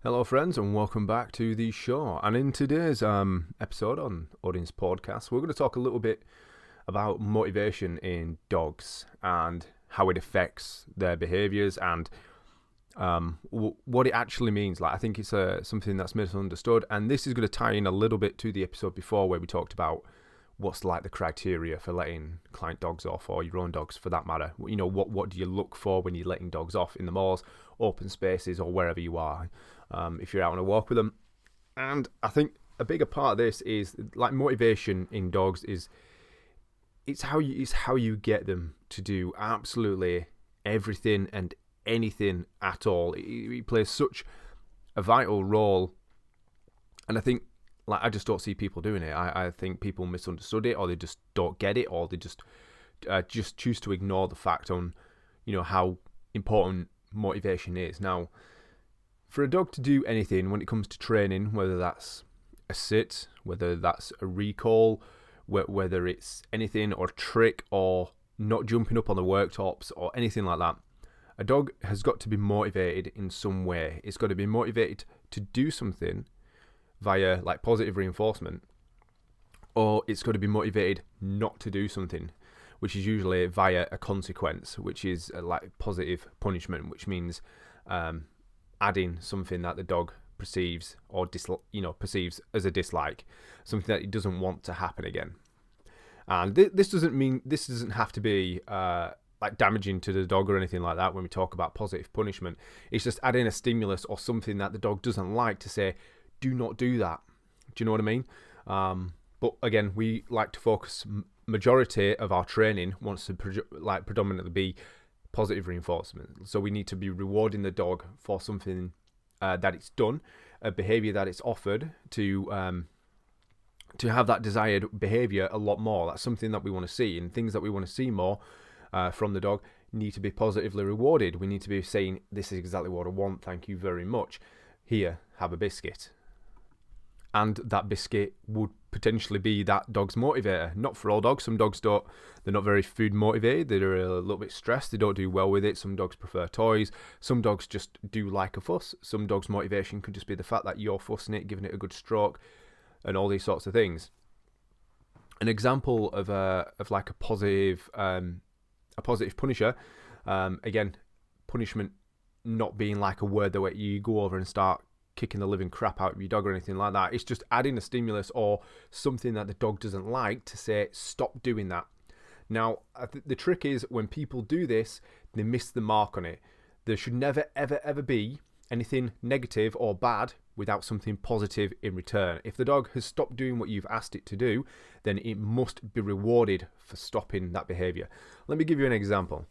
Hello, friends, and welcome back to the show. And in today's episode on Audience Podcast, we're going to talk a little bit about motivation in dogs and how it affects their behaviours and what it actually means. I think it's something that's misunderstood, and this is going to tie in a little bit to the episode before where we talked about what's the criteria for letting client dogs off, or your own dogs for that matter. What do you look for when you're letting dogs off in the malls, open spaces, or wherever you are, if you're out on a walk with them. And I think a bigger part of this is motivation in dogs is it's how you get them to do absolutely everything and anything at all. It plays such a vital role, and I think I just don't see people doing it. I think people misunderstood it, or they just don't get it, or they just choose to ignore the fact on how important motivation is. Now, for a dog to do anything when it comes to training, whether that's a sit, whether that's a recall, whether it's anything or a trick or not jumping up on the worktops or anything like that, a dog has got to be motivated in some way. It's got to be motivated to do something via positive reinforcement, or it's got to be motivated not to do something, which is usually via a consequence, which is positive punishment, which means adding something that the dog perceives or perceives as a dislike, something that it doesn't want to happen again. And this doesn't have to be damaging to the dog or anything like that when we talk about positive punishment. It's just adding a stimulus or something that the dog doesn't like to say, do not do that. Do you know what I mean? But again, we like to focus, majority of our training wants to predominantly be positive reinforcement. So we need to be rewarding the dog for something that it's done, a behaviour that it's offered, to have that desired behaviour a lot more. That's something that we want to see, and things that we want to see more from the dog need to be positively rewarded. We need to be saying, this is exactly what I want, thank you very much. Here, have a biscuit. And that biscuit would potentially be that dog's motivator. Not for all dogs. Some dogs don't. They're not very food motivated. They're a little bit stressed. They don't do well with it. Some dogs prefer toys. Some dogs just do like a fuss. Some dogs' motivation could just be the fact that you're fussing it, giving it a good stroke, and all these sorts of things. An example of a positive punisher. Again, punishment not being like a word that you go over and start kicking the living crap out of your dog or anything like that. It's just adding a stimulus or something that the dog doesn't like to say, stop doing that. Now, the trick is when people do this, they miss the mark on it. There should never, ever, ever be anything negative or bad without something positive in return. If the dog has stopped doing what you've asked it to do, then it must be rewarded for stopping that behaviour. Let me give you an example.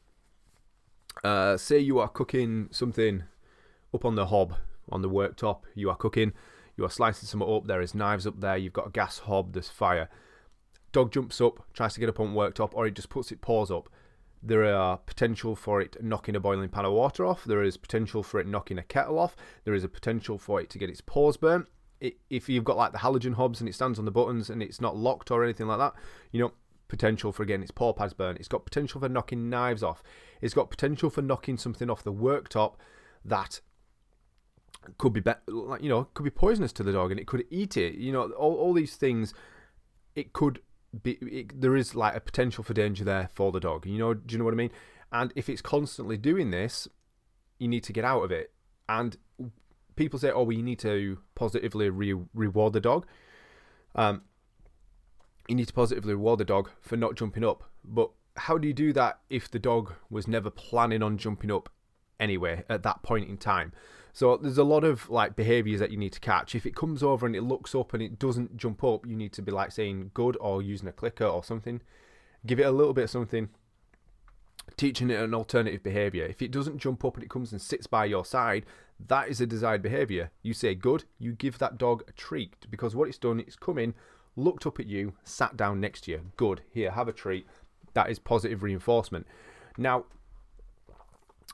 Say you are cooking something up on the hob, on the worktop. You are cooking, you are slicing something up, there is knives up there, you've got a gas hob, there's fire. Dog jumps up, tries to get up on worktop, or it just puts its paws up. There are potential for it knocking a boiling pan of water off. There is potential for it knocking a kettle off. There is a potential for it to get its paws burnt. If you've got the halogen hobs and it stands on the buttons and it's not locked or anything like that, potential for getting its paw pads burnt. It's got potential for knocking knives off. It's got potential for knocking something off the worktop that could be could be poisonous to the dog, and it could eat it. All these things. It could be. There is a potential for danger there for the dog. Do you know what I mean? And if it's constantly doing this, you need to get out of it. And people say, "Oh, well, you need to positively reward the dog." You need to positively reward the dog for not jumping up. But how do you do that if the dog was never planning on jumping up anyway at that point in time? So there's a lot of behaviours that you need to catch. If it comes over and it looks up and it doesn't jump up, you need to be saying good or using a clicker or something. Give it a little bit of something, teaching it an alternative behaviour. If it doesn't jump up and it comes and sits by your side, that is a desired behaviour. You say good, you give that dog a treat, because what it's done, it's come in, looked up at you, sat down next to you. Good, here, have a treat. That is positive reinforcement. Now,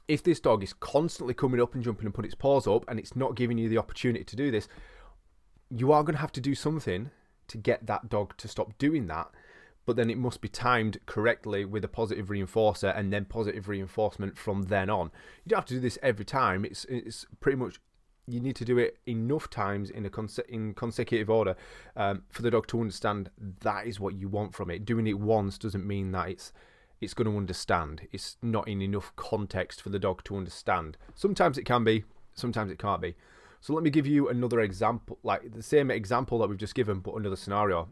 if this dog is constantly coming up and jumping and putting its paws up and it's not giving you the opportunity to do this, you are going to have to do something to get that dog to stop doing that. But then it must be timed correctly with a positive reinforcer and then positive reinforcement from then on. You don't have to do this every time. It's pretty much you need to do it enough times in consecutive order for the dog to understand that is what you want from it. Doing it once doesn't mean that it's going to understand. It's not in enough context for the dog to understand. Sometimes it can be, sometimes it can't be. So let me give you another example, like the same example that we've just given, but another scenario.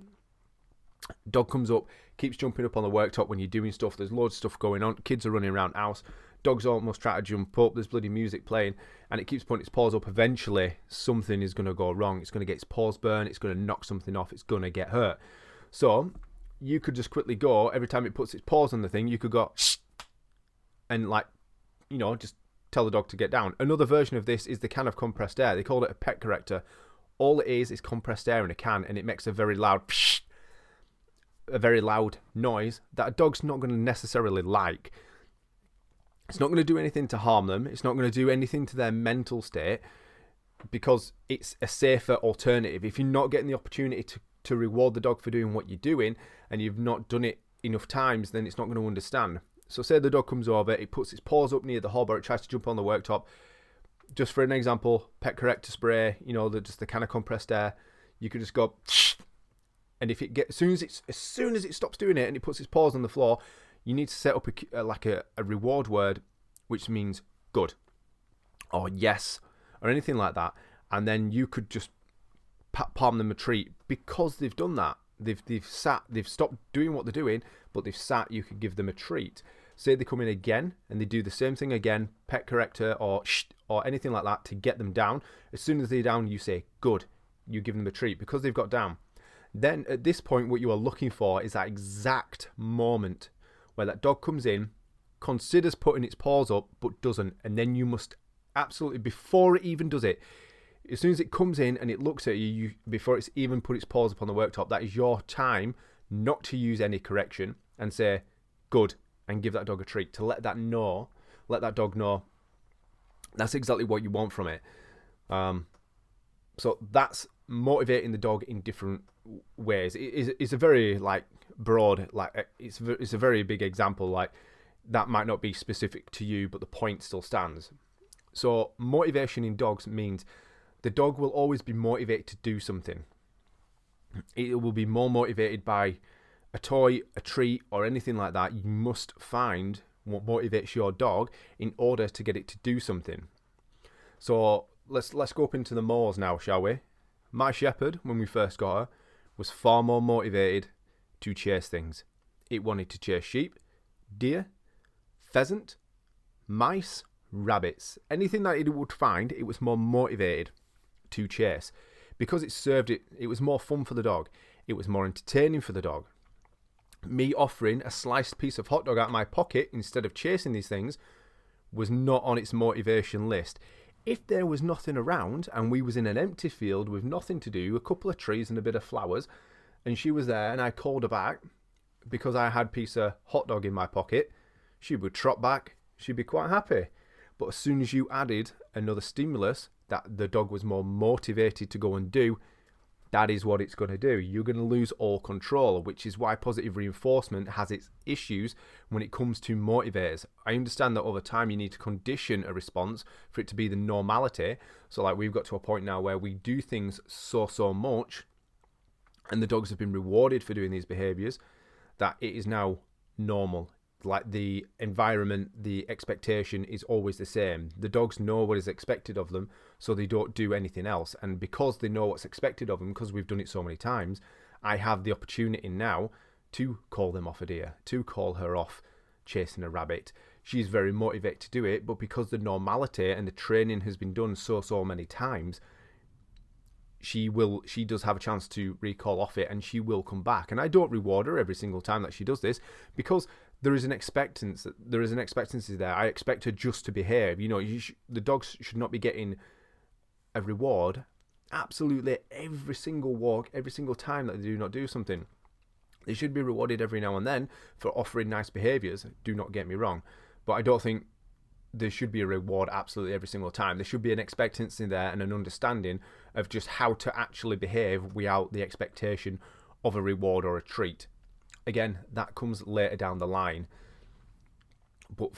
Dog comes up, keeps jumping up on the worktop when you're doing stuff. There's loads of stuff going on. Kids are running around the house. Dog's almost trying to jump up. There's bloody music playing, and it keeps putting its paws up. Eventually, something is going to go wrong. It's going to get its paws burned. It's going to knock something off. It's going to get hurt. So you could just quickly go, every time it puts its paws on the thing, you could go, and just tell the dog to get down. Another version of this is the can of compressed air. They call it a pet corrector. All it is compressed air in a can, and it makes a very loud noise that a dog's not going to necessarily like. It's not going to do anything to harm them. It's not going to do anything to their mental state because it's a safer alternative. If you're not getting the opportunity to reward the dog for doing what you're doing and you've not done it enough times, then it's not going to understand. So say the dog comes over, it puts its paws up near the hob or it tries to jump on the worktop. Just for an example, pet corrector spray, just the can of compressed air, you could just go, and if it gets, as soon as it stops doing it and it puts its paws on the floor, you need to set up a reward word, which means good or yes or anything like that, and then you could just palm them a treat because they've done that. They've stopped doing what they're doing, but they've sat. You could give them a treat. Say they come in again and they do the same thing again, pet corrector or anything like that to get them down. As soon as they're down, you say good. You give them a treat because they've got down. Then at this point, what you are looking for is that exact moment where that dog comes in, considers putting its paws up, but doesn't. And then you must absolutely, before it even does it, as soon as it comes in and it looks at you, before it's even put its paws up on the worktop, that is your time not to use any correction and say, good, and give that dog a treat, to let that dog know that's exactly what you want from it. So that's motivating the dog in different ways. It's a very broad, it's a very big example. That might not be specific to you, but the point still stands. So motivation in dogs means the dog will always be motivated to do something. It will be more motivated by a toy, a treat, or anything like that. You must find what motivates your dog in order to get it to do something. So let's go up into the moors now, shall we? My shepherd, when we first got her, was far more motivated to chase things. It wanted to chase sheep, deer, pheasant, mice, rabbits. Anything that it would find, it was more motivated to chase. Because it served it was more fun for the dog. It was more entertaining for the dog. Me offering a sliced piece of hot dog out of my pocket instead of chasing these things was not on its motivation list. If there was nothing around and we was in an empty field with nothing to do, a couple of trees and a bit of flowers, and she was there and I called her back because I had a piece of hot dog in my pocket, she would trot back. She'd be quite happy. But as soon as you added another stimulus that the dog was more motivated to go and do, that is what it's going to do. You're going to lose all control, which is why positive reinforcement has its issues when it comes to motivators. I understand that over time you need to condition a response for it to be the normality. So we've got to a point now where we do things so much and the dogs have been rewarded for doing these behaviours that it is now normal. The environment, the expectation is always the same. The dogs know what is expected of them, so they don't do anything else. And because they know what's expected of them, because we've done it so many times, I have the opportunity now to call them off a deer, to call her off chasing a rabbit. She's very motivated to do it, but because the normality and the training has been done so many times, she does have a chance to recall off it and she will come back. And I don't reward her every single time that she does this because there is an expectancy there. I expect her just to behave. The dogs should not be getting a reward absolutely every single walk, every single time that they do not do something. They should be rewarded every now and then for offering nice behaviours, do not get me wrong. But I don't think there should be a reward absolutely every single time. There should be an expectancy there and an understanding of just how to actually behave without the expectation of a reward or a treat. Again, that comes later down the line. But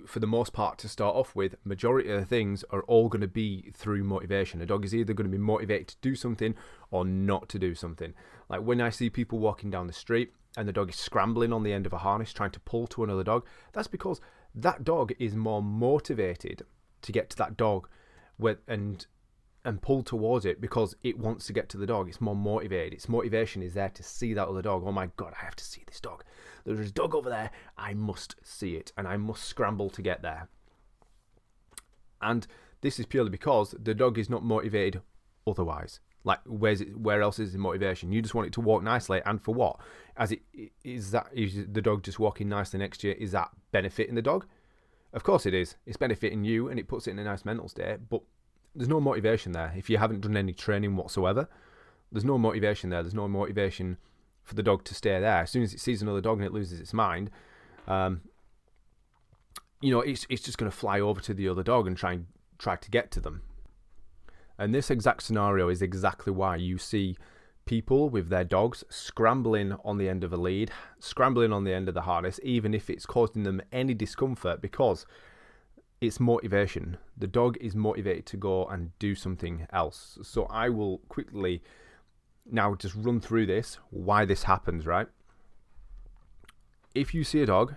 for the most part, to start off with, majority of the things are all going to be through motivation. A dog is either going to be motivated to do something or not to do something. Like when I see people walking down the street and the dog is scrambling on the end of a harness trying to pull to another dog, that's because that dog is more motivated to get to that dog and pull towards it because it wants to get to the dog. It's more motivated. Its motivation is there to see that other dog. Oh my God, I have to see this dog. There's a dog over there. I must see it and I must scramble to get there. And this is purely because the dog is not motivated otherwise. Like, where else is the motivation? You just want it to walk nicely, and for what? Is the dog just walking nicely next to you? Is that benefiting the dog? Of course it is. It's benefiting you, and it puts it in a nice mental state, but there's no motivation there. If you haven't done any training whatsoever, there's no motivation there. There's no motivation for the dog to stay there. As soon as it sees another dog and it loses its mind, it's just going to fly over to the other dog and try to get to them. And this exact scenario is exactly why you see people with their dogs scrambling on the end of a lead, scrambling on the end of the harness, even if it's causing them any discomfort, because it's motivation. The dog is motivated to go and do something else. So I will quickly now just run through this, why this happens, right? If you see a dog,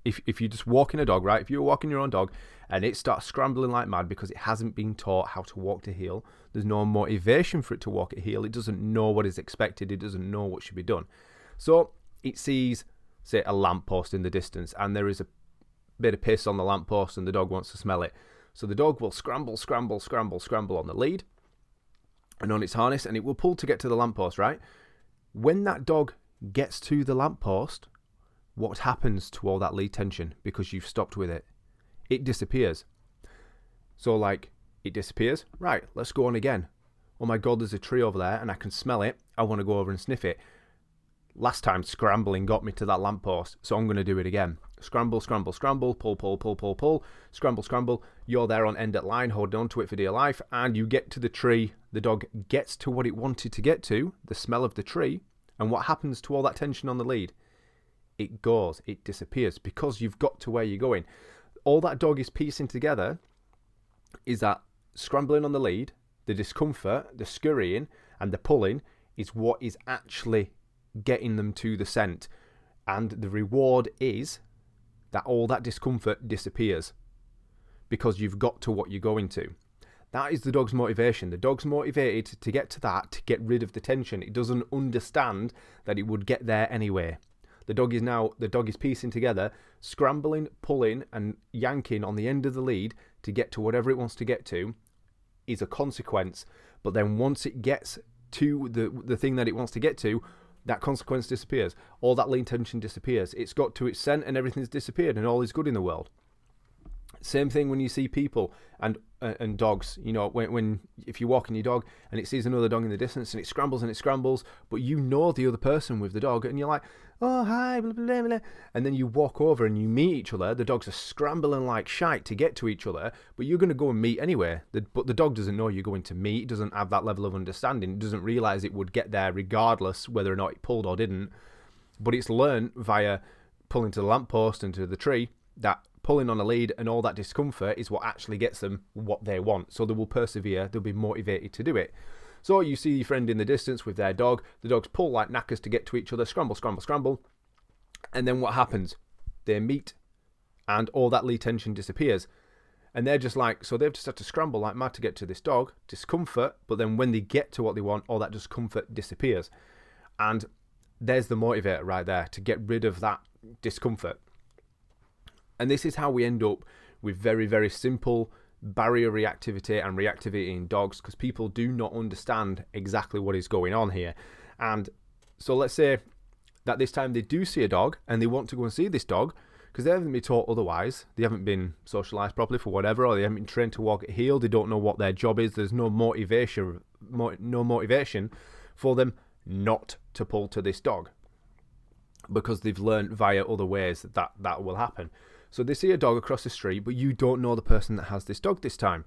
if you're just walking a dog, right? If you're walking your own dog and it starts scrambling like mad because it hasn't been taught how to walk to heel, there's no motivation for it to walk at heel. It doesn't know what is expected. It doesn't know what should be done. So it sees, say, a lamppost in the distance, and there is a bit of piss on the lamppost and the dog wants to smell it. So the dog will scramble on the lead and on its harness, and it will pull to get to the lamppost, right? When that dog gets to the lamppost, what happens to all that lead tension because you've stopped with it? It disappears. So it disappears. Right, let's go on again. Oh my God, there's a tree over there and I can smell it. I want to go over and sniff it. Last time scrambling got me to that lamppost, so I'm going to do it again. Scramble, pull, scramble. You're there on end at line, holding on to it for dear life, and you get to the tree. The dog gets to what it wanted to get to, the smell of the tree, and what happens to all that tension on the lead? It goes, it disappears, because you've got to where you're going. All that dog is piecing together is that scrambling on the lead, the discomfort, the scurrying, and the pulling is what is actually getting them to the scent. And the reward is that all that discomfort disappears because you've got to what you're going to. That is the dog's motivation. The dog's motivated to get to that, to get rid of the tension. It doesn't understand that it would get there anyway. The dog is piecing together, scrambling, pulling and yanking on the end of the lead to get to whatever it wants to get to is a consequence. But then once it gets to the thing that it wants to get to, that consequence disappears. All that lead tension disappears. It's got to its scent and everything's disappeared and all is good in the world. Same thing when you see people and dogs. When if you're walking your dog and it sees another dog in the distance and it scrambles, but you know the other person with the dog and you're like, oh hi, blah, blah, blah, and then you walk over and you meet each other. The dogs are scrambling like shite to get to each other, but you're going to go and meet anyway. But the dog doesn't know you're going to meet. It doesn't have that level of understanding. It doesn't realise it would get there regardless whether or not it pulled or didn't. But it's learned via pulling to the lamppost and to the tree that pulling on a lead and all that discomfort is what actually gets them what they want. So they will persevere, they'll be motivated to do it. So you see your friend in the distance with their dog, the dogs pull like knackers to get to each other, scramble, and then what happens? They meet and all that lead tension disappears. And they're just so they've just had to scramble like mad to get to this dog, discomfort, but then when they get to what they want, all that discomfort disappears. And there's the motivator right there, to get rid of that discomfort. And this is how we end up with very, very simple barrier reactivity and reactivity in dogs, because people do not understand exactly what is going on here. And so let's say that this time they do see a dog and they want to go and see this dog because they haven't been taught otherwise. They haven't been socialised properly for whatever, or they haven't been trained to walk at heel. They don't know what their job is. There's no motivation for them not to pull to this dog because they've learned via other ways that will happen. So they see a dog across the street, but you don't know the person that has this dog this time.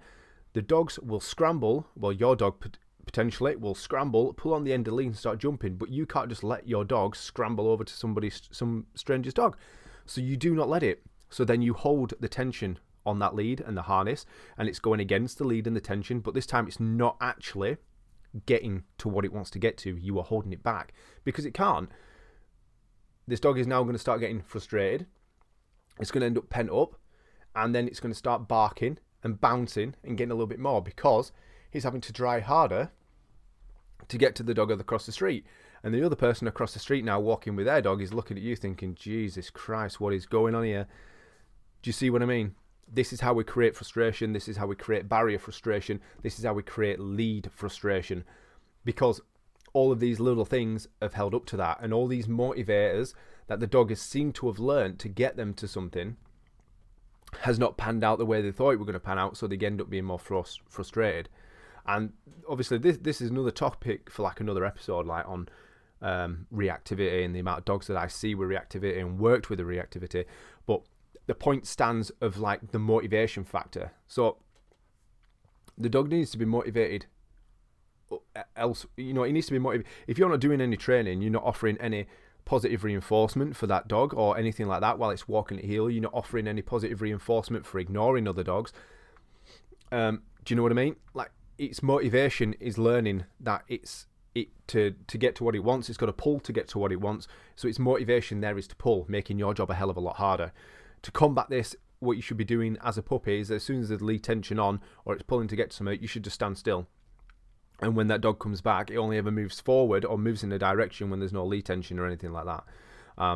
The dogs will scramble. Well, your dog potentially will scramble, pull on the end of the lead and start jumping, but you can't just let your dog scramble over to some stranger's dog. So you do not let it. So then you hold the tension on that lead and the harness, and it's going against the lead and the tension, but this time it's not actually getting to what it wants to get to. You are holding it back because it can't. This dog is now going to start getting frustrated. It's going to end up pent up, and then it's going to start barking and bouncing and getting a little bit more because he's having to try harder to get to the dog across the street. And the other person across the street now walking with their dog is looking at you thinking, Jesus Christ, what is going on here? Do you see what I mean? This is how we create frustration. This is how we create barrier frustration. This is how we create lead frustration, because all of these little things have held up to that, and all these motivators that the dog has seemed to have learned to get them to something has not panned out the way they thought it were going to pan out, so they end up being more frustrated. And obviously this is another topic for like another episode, like on reactivity and the amount of dogs that I see with reactivity and worked with the reactivity. But the point stands of like the motivation factor. So the dog needs to be motivated. Else, you know, he needs to be motivated. If you're not doing any training, you're not offering any positive reinforcement for that dog or anything like that while it's walking at heel, you're not offering any positive reinforcement for ignoring other dogs. Do you know what I mean? Like, its motivation is learning that to get to what it wants, it's got to pull to get to what it wants. So its motivation there is to pull, making your job a hell of a lot harder. To combat this, what you should be doing as a puppy is as soon as there's lead tension on or it's pulling to get to something, you should just stand still. And when that dog comes back, it only ever moves forward or moves in a direction when there's no lead tension or anything like that.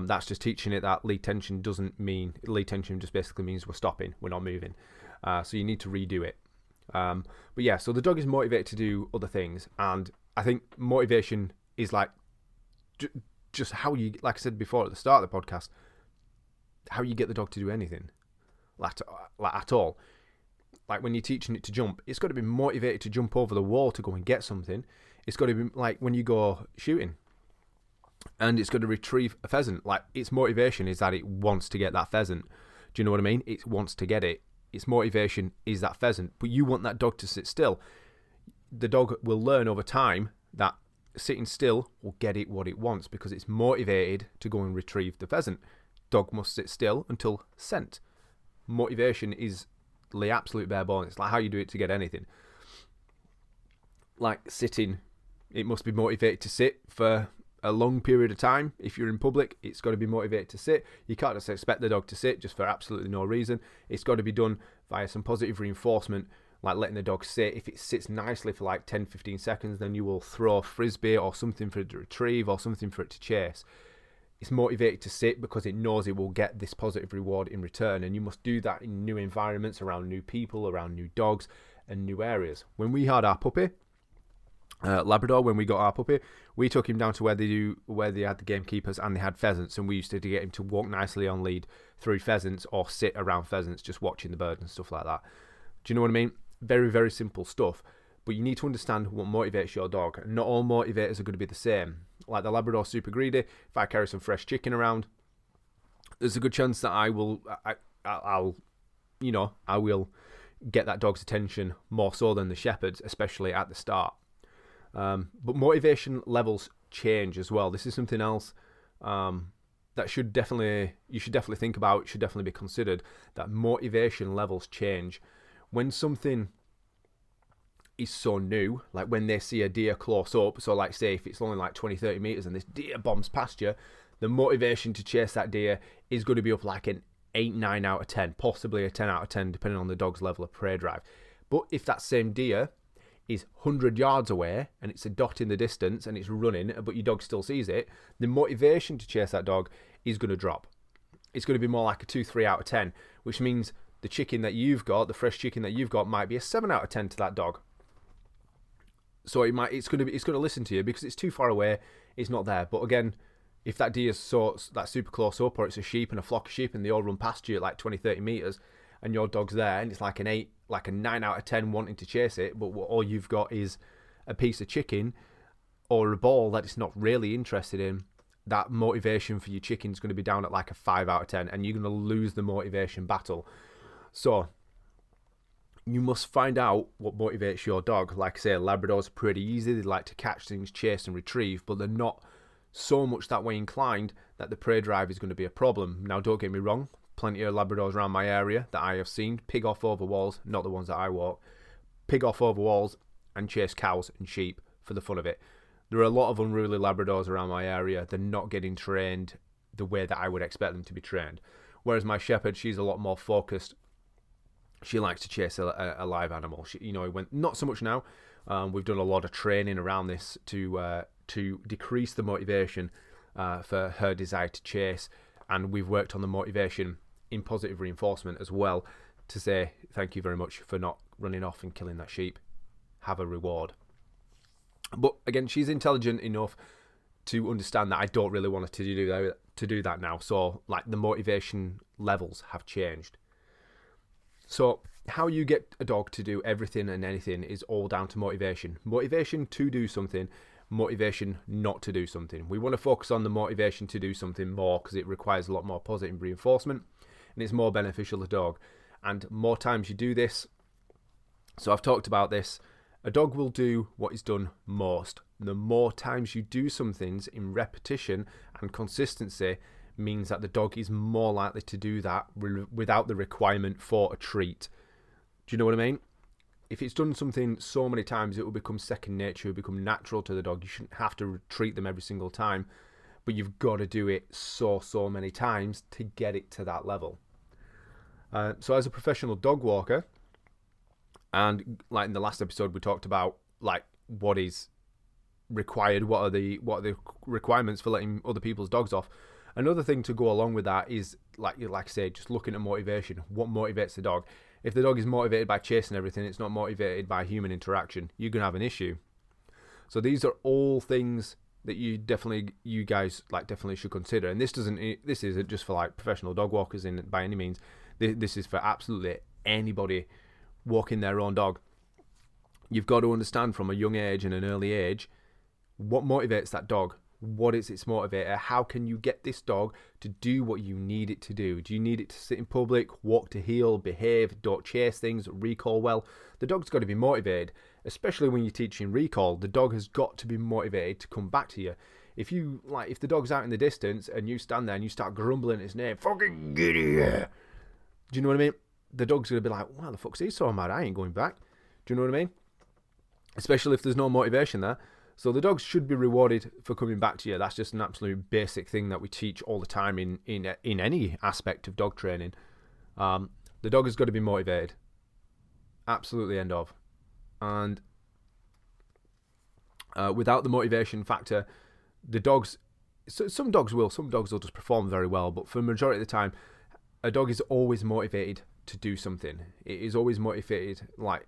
That's just teaching it that lead tension doesn't mean, lead tension just basically means we're stopping, we're not moving. So you need to redo it. But yeah, so the dog is motivated to do other things. And I think motivation is like just how you, like I said before at the start of the podcast, how you get the dog to do anything, like at all. Like when you're teaching it to jump, it's got to be motivated to jump over the wall to go and get something. It's got to be like when you go shooting and it's got to retrieve a pheasant. Like its motivation is that it wants to get that pheasant. Do you know what I mean? It wants to get it. Its motivation is that pheasant. But you want that dog to sit still. The dog will learn over time that sitting still will get it what it wants because it's motivated to go and retrieve the pheasant. Dog must sit still until scent. Motivation is the absolute bare bones. It's like how you do it to get anything. Like sitting, it must be motivated to sit for a long period of time. If you're in public, it's got to be motivated to sit. You can't just expect the dog to sit just for absolutely no reason. It's got to be done via some positive reinforcement, like letting the dog sit. If it sits nicely for like 10-15 seconds, then you will throw a frisbee or something for it to retrieve or something for it to chase. It's motivated to sit because it knows it will get this positive reward in return, and you must do that in new environments, around new people, around new dogs and new areas. When we had our puppy, Labrador, when we got our puppy, we took him down to where they had the gamekeepers and they had pheasants, and we used to get him to walk nicely on lead through pheasants or sit around pheasants just watching the birds and stuff like that. Do you know what I mean? Very, very simple stuff. But you need to understand what motivates your dog. Not all motivators are going to be the same. Like the Labrador super greedy, if I carry some fresh chicken around, there's a good chance that I will get that dog's attention more so than the shepherds, especially at the start. But motivation levels change as well. This is something else that you should definitely think about. It should definitely be considered, that motivation levels change when something is so new. Like when they see a deer close up, so like say if it's only like 20-30 meters and this deer bombs past you, the motivation to chase that deer is going to be up like an 8-9 out of 10, possibly a 10 out of 10 depending on the dog's level of prey drive. But if that same deer is 100 yards away and it's a dot in the distance and it's running but your dog still sees it, the motivation to chase that dog is going to drop. It's going to be more like a 2-3 out of 10, which means the chicken that you've got, the fresh chicken that you've got, might be a 7 out of 10 to that dog. So it's going to listen to you because it's too far away, it's not there. But again, if that deer is that super close up, or it's a sheep and a flock of sheep and they all run past you at like 20-30 meters and your dog's there and it's like a 9 out of 10 wanting to chase it, but all you've got is a piece of chicken or a ball that it's not really interested in, that motivation for your chicken is going to be down at like a 5 out of 10 and you're going to lose the motivation battle. So you must find out what motivates your dog. Like I say, Labradors are pretty easy. They like to catch things, chase and retrieve, but they're not so much that way inclined that the prey drive is going to be a problem. Now, don't get me wrong, plenty of Labradors around my area that I have seen pig off over walls, not the ones that I walk, pig off over walls and chase cows and sheep for the fun of it. There are a lot of unruly Labradors around my area. They're not getting trained the way that I would expect them to be trained. Whereas my shepherd, she's a lot more focused. She likes to chase a live animal. She, not so much now. We've done a lot of training around this to decrease the motivation for her desire to chase, and we've worked on the motivation in positive reinforcement as well to say thank you very much for not running off and killing that sheep. Have a reward. But again, she's intelligent enough to understand that I don't really want her to do that now. So like the motivation levels have changed. So how you get a dog to do everything and anything is all down to motivation. Motivation to do something, motivation not to do something. We want to focus on the motivation to do something more because it requires a lot more positive reinforcement and it's more beneficial to the dog. And more times you do this, so I've talked about this, a dog will do what is done most. The more times you do some things in repetition and consistency means that the dog is more likely to do that without the requirement for a treat. Do you know what I mean? If it's done something so many times, it will become second nature, it will become natural to the dog. You shouldn't have to treat them every single time, but you've got to do it so many times to get it to that level. So as a professional dog walker, and like in the last episode, we talked about like what is required, what are the requirements for letting other people's dogs off. Another thing to go along with that is like I say, just looking at motivation. What motivates the dog? If the dog is motivated by chasing everything, it's not motivated by human interaction, you're gonna have an issue. So these are all things that you guys definitely should consider. And this isn't just for like professional dog walkers by any means. This is for absolutely anybody walking their own dog. You've got to understand from a young age and an early age what motivates that dog. What is its motivator? How can you get this dog to do what you need it to do? Do you need it to sit in public, walk to heel, behave, don't chase things, recall well? The dog's got to be motivated, especially when you're teaching recall. The dog has got to be motivated to come back to you. If the dog's out in the distance and you stand there and you start grumbling its name, fucking get here. Do you know what I mean? The dog's going to be like, why the fuck's he so mad? I ain't going back. Do you know what I mean? Especially if there's no motivation there. So the dogs should be rewarded for coming back to you. That's just an absolute basic thing that we teach all the time in any aspect of dog training. The dog has got to be motivated. Absolutely end of. And without the motivation factor, some dogs will just perform very well, but for the majority of the time, a dog is always motivated to do something. It is always motivated, like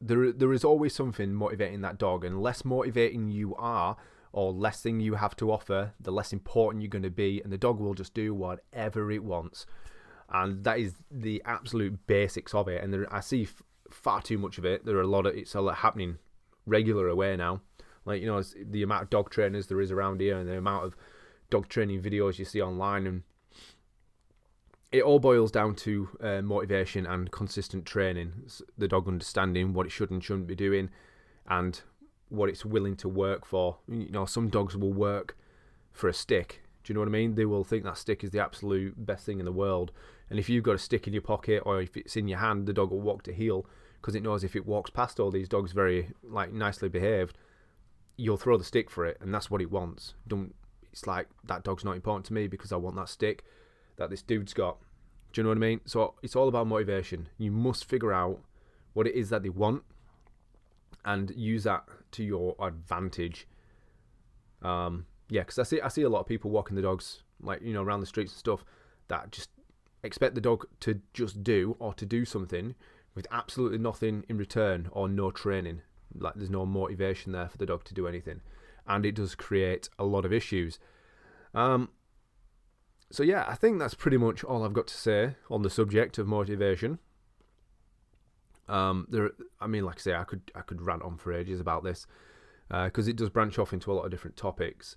there is always something motivating that dog, and less motivating you are, or less thing you have to offer, the less important you're going to be, and the dog will just do whatever it wants. And that is the absolute basics of it. And I see far too much of it. It's a lot happening regular away now. Like, the amount of dog trainers there is around here, and the amount of dog training videos you see online, and it all boils down to motivation and consistent training. The dog understanding what it should and shouldn't be doing, and what it's willing to work for. Some dogs will work for a stick. Do you know what I mean? They will think that stick is the absolute best thing in the world. And if you've got a stick in your pocket or if it's in your hand, the dog will walk to heel because it knows if it walks past all these dogs very nicely behaved, you'll throw the stick for it, and that's what it wants. It's like, that dog's not important to me because I want that stick that this dude's got. Do you know what I mean? So it's all about motivation. You must figure out what it is that they want and use that to your advantage. Because I see a lot of people walking the dogs around the streets and stuff that just expect the dog to just do or to do something with absolutely nothing in return or no training. Like, there's no motivation there for the dog to do anything, and it does create a lot of issues. So yeah, I think that's pretty much all I've got to say on the subject of motivation. Like I say, I could rant on for ages about this because it does branch off into a lot of different topics.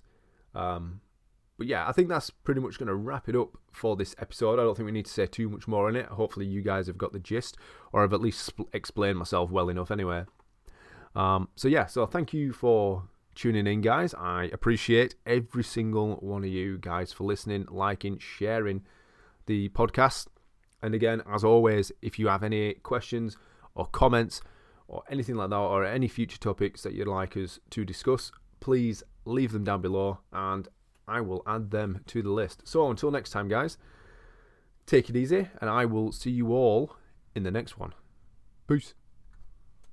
But yeah, I think that's pretty much going to wrap it up for this episode. I don't think we need to say too much more on it. Hopefully you guys have got the gist, or I've at least explained myself well enough anyway. So thank you for tuning in, guys. I appreciate every single one of you guys for listening, liking, sharing the podcast. And again, as always, if you have any questions or comments or anything like that, or any future topics that you'd like us to discuss, please leave them down below and I will add them to the list. So until next time, guys, take it easy and I will see you all in the next one. Peace.